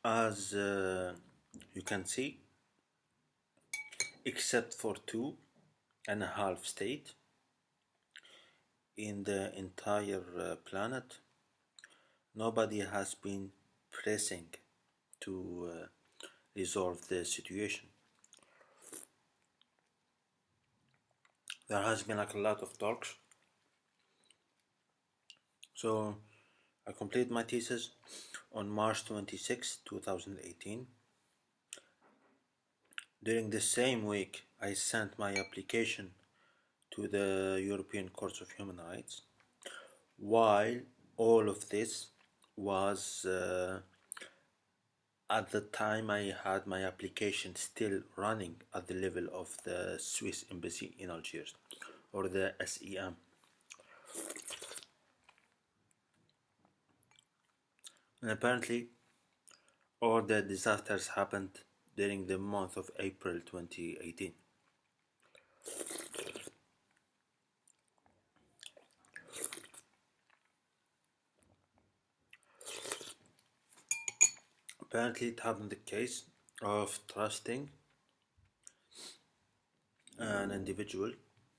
As you can see, except for 2.5 states in the entire planet, nobody has been pressing to resolve the situation. There has been like a lot of talks. So I completed my thesis on March 26, 2018. During the same week, I sent my application to the European Court of Human Rights. While all of this was at the time I had my application still running at the level of the Swiss Embassy in Algiers, or the SEM. And apparently, all the disasters happened during the month of April 2018. Apparently, it happened the case of trusting an individual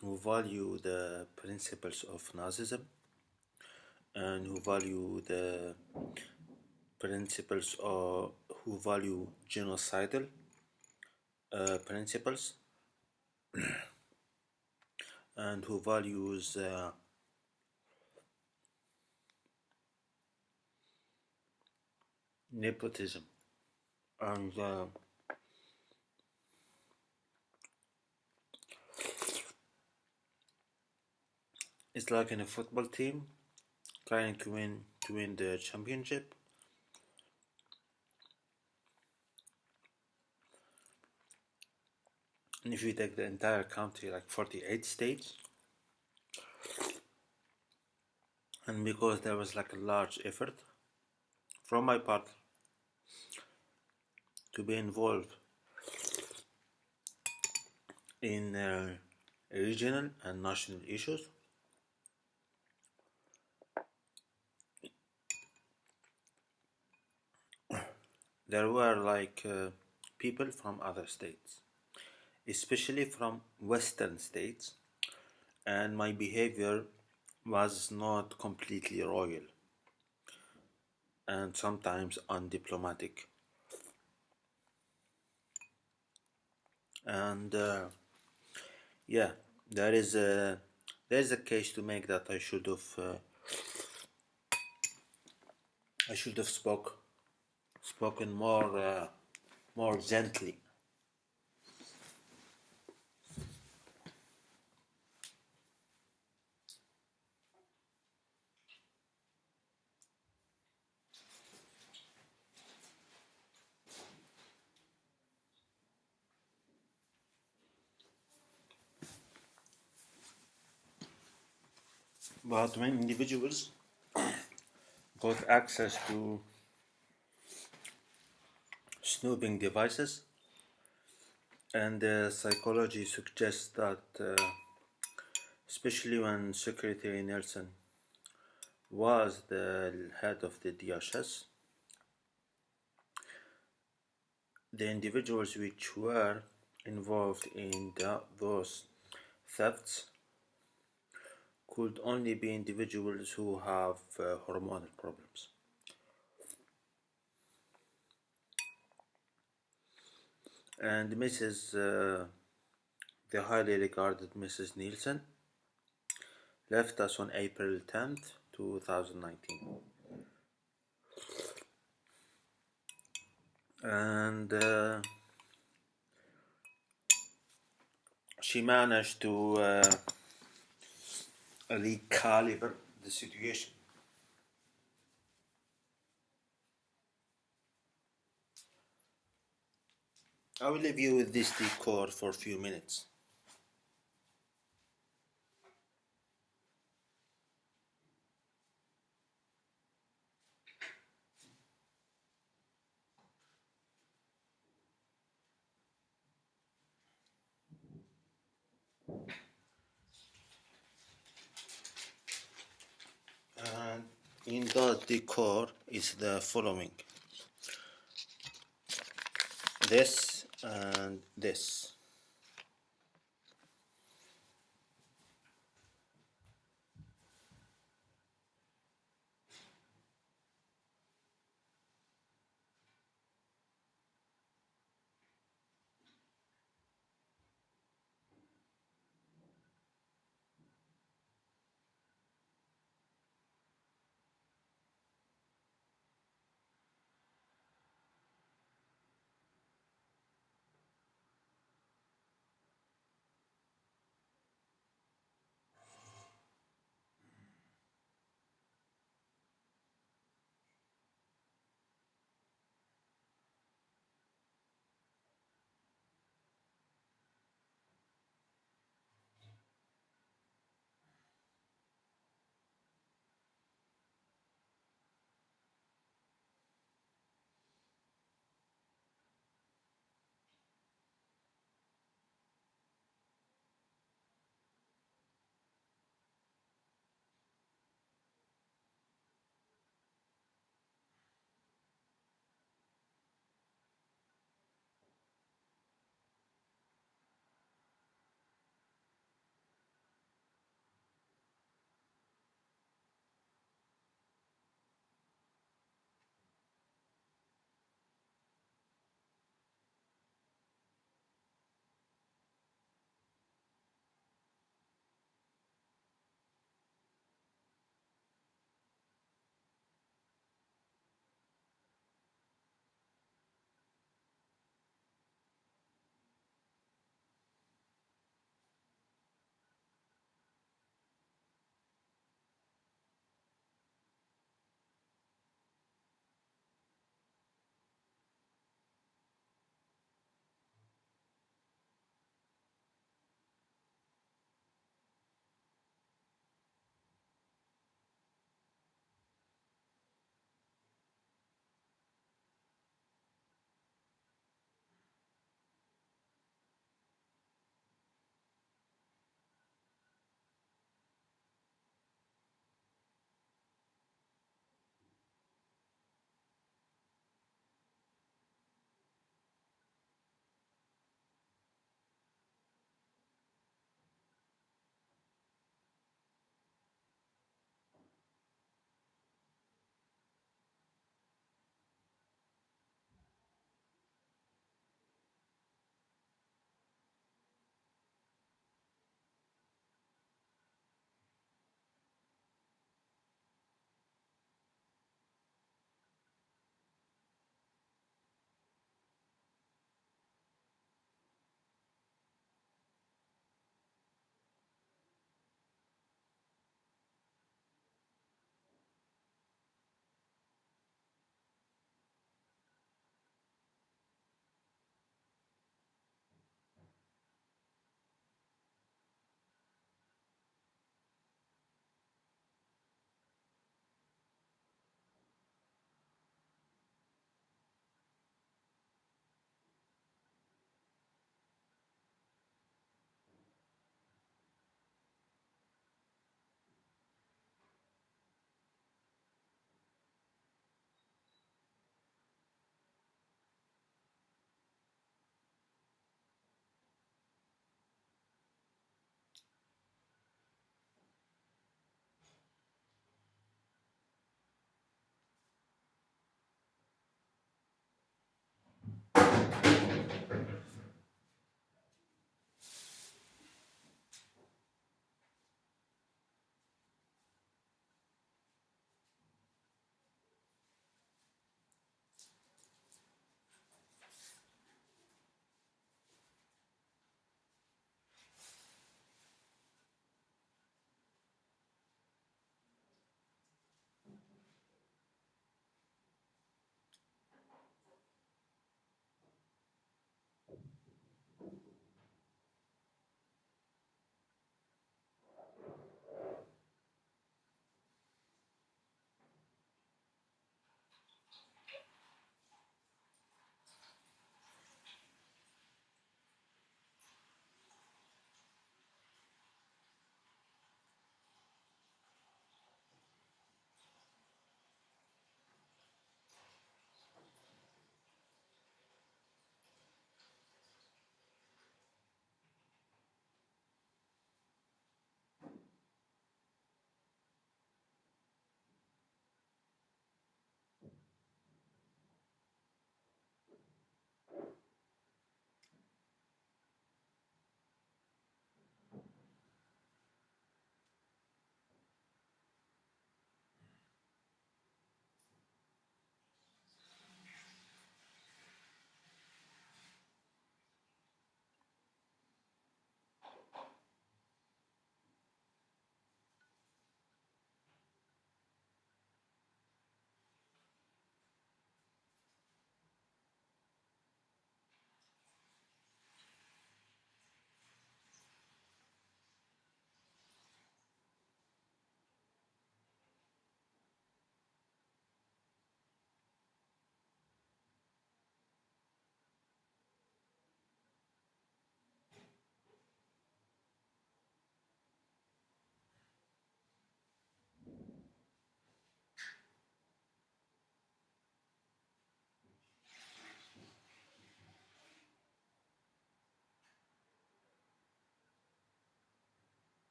who value the principles of Nazism and who value the principles or who value genocidal principles and who values nepotism and it's like in a football team trying to win the championship. And if you take the entire country, like 48 states, and because there was like a large effort from my part to be involved in regional and national issues, there were like people from other states, especially from Western states, and my behavior was not completely royal and sometimes undiplomatic. And yeah, there is a case to make that I should have spoken more gently. But when individuals got access to snooping devices, and psychology suggests that, especially when Secretary Nelson was the head of the DHS, the individuals which were involved in those thefts could only be individuals who have hormonal problems. And the highly regarded Mrs. Nielsen, left us on April 10th, 2019. And she managed to recalibrate the situation. I will leave you with this decor for a few minutes. And in that decor is the following. this and this.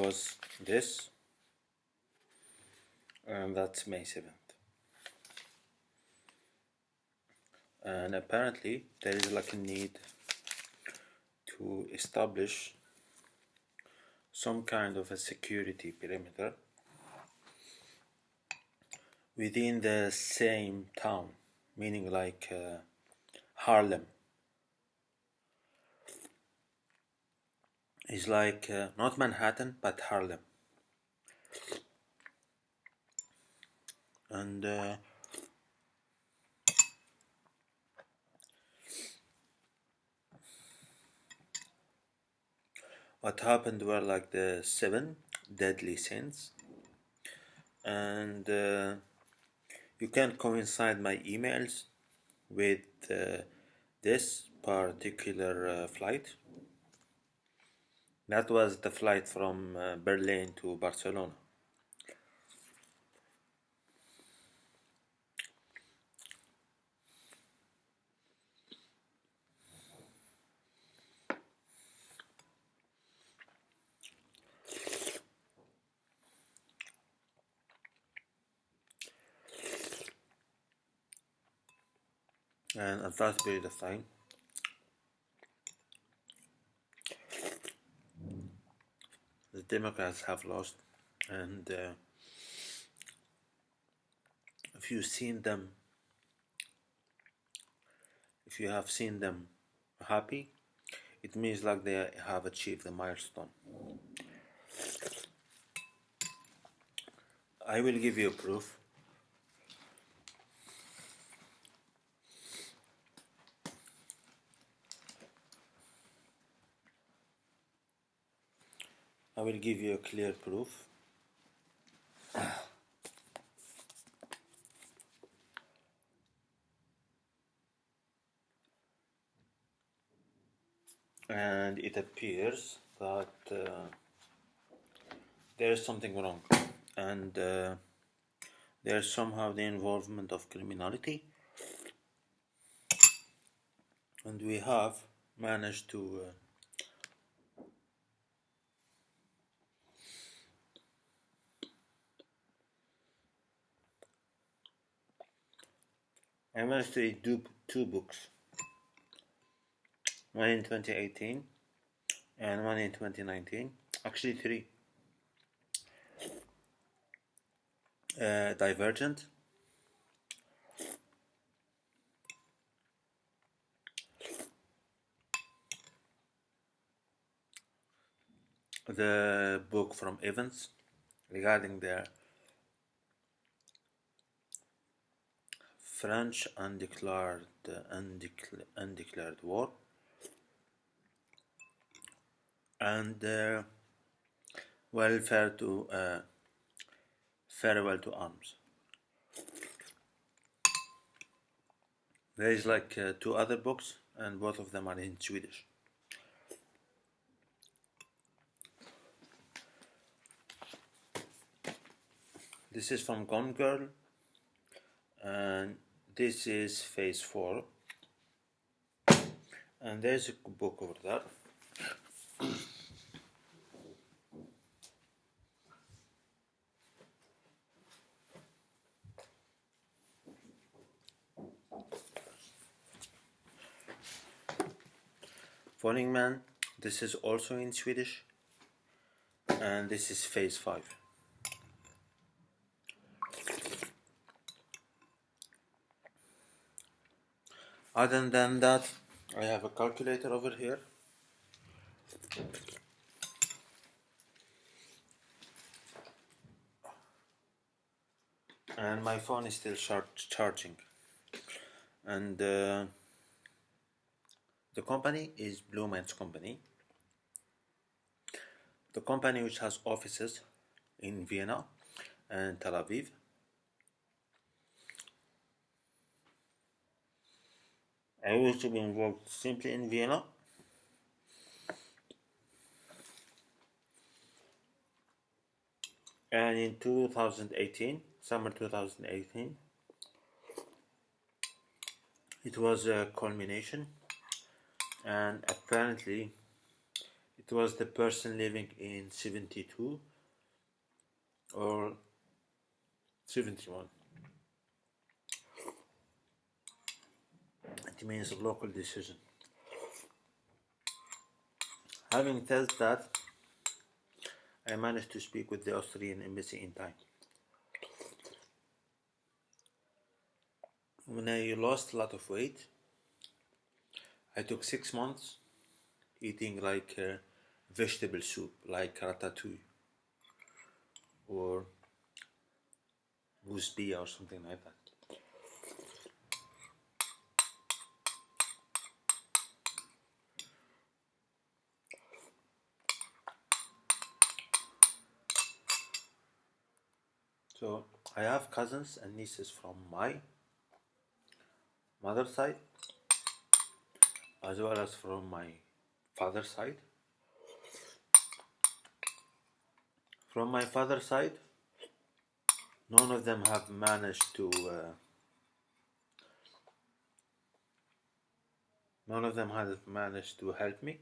was this, and that's May 7th. And apparently there is like a need to establish some kind of a security perimeter within the same town, meaning like Harlem. It's like not Manhattan but Harlem. And what happened were like the 7 deadly sins, and you can coincide my emails with this particular flight. That was the flight from Berlin to Barcelona. And at that period of time, the Democrats have lost, and if you have seen them happy, it means like they have achieved a milestone. I will give you a proof. I will give you a clear proof. And it appears that there is something wrong, and there's somehow the involvement of criminality, and we have managed to I managed to read two books, one in 2018 and one in 2019, actually three. Divergent, the book from Evans regarding the French undeclared war, and farewell to arms. There is like two other books, and both of them are in Swedish. This is from Gone Girl, and this is phase 4, and there's a book over there. Falling Man, this is also in Swedish, and this is phase 5. Other than that, I have a calculator over here. And my phone is still charging. And the company is Blue Man's company. The company which has offices in Vienna and Tel Aviv. I used to be involved simply in Vienna. And in 2018, summer 2018, it was a culmination, and apparently It was the person living in 72 or 71. It means a local decision. Having said that, I managed to speak with the Australian embassy in time. When I lost a lot of weight, I took 6 months eating like vegetable soup, like ratatouille or goose or something like that. So I have cousins and nieces from my mother's side as well as from my father's side. From my father's side, none of them have managed to help me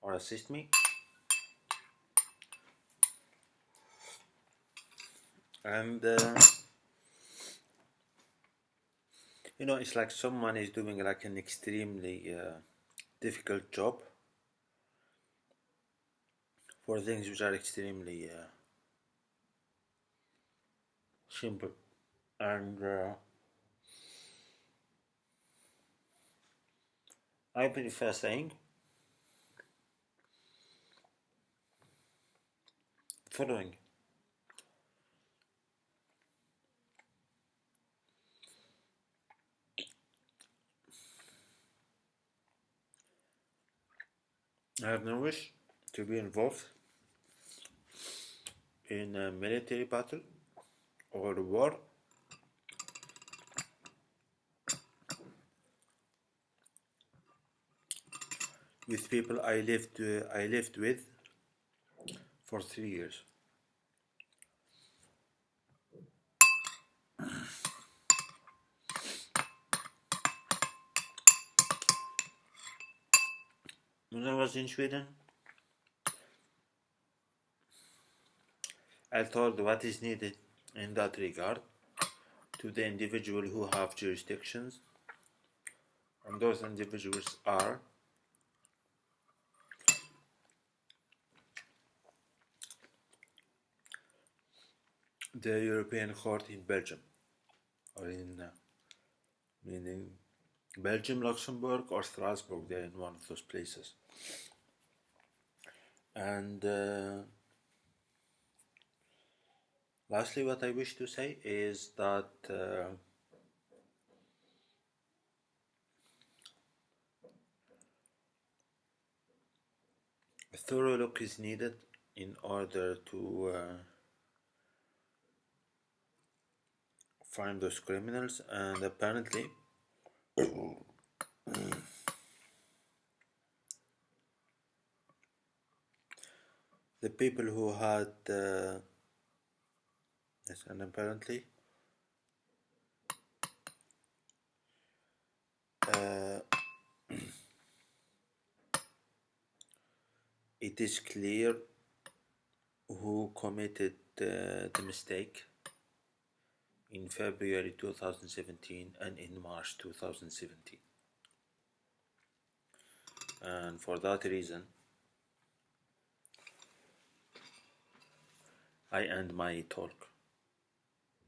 or assist me. And it's like someone is doing like an extremely difficult job for things which are extremely simple. And I prefer saying following. I have no wish to be involved in a military battle or a war. With people I lived with for 3 years. When I was in Sweden, I told what is needed in that regard to the individual who have jurisdictions, and those individuals are the European Court in Belgium, or in meaning Belgium, Luxembourg, or Strasbourg. They're in one of those places. And lastly, what I wish to say is that a thorough look is needed in order to find those criminals, and apparently the people who had yes, and apparently it is clear who committed the mistake in February 2017 and in March 2017. And for that reason, I end my talk.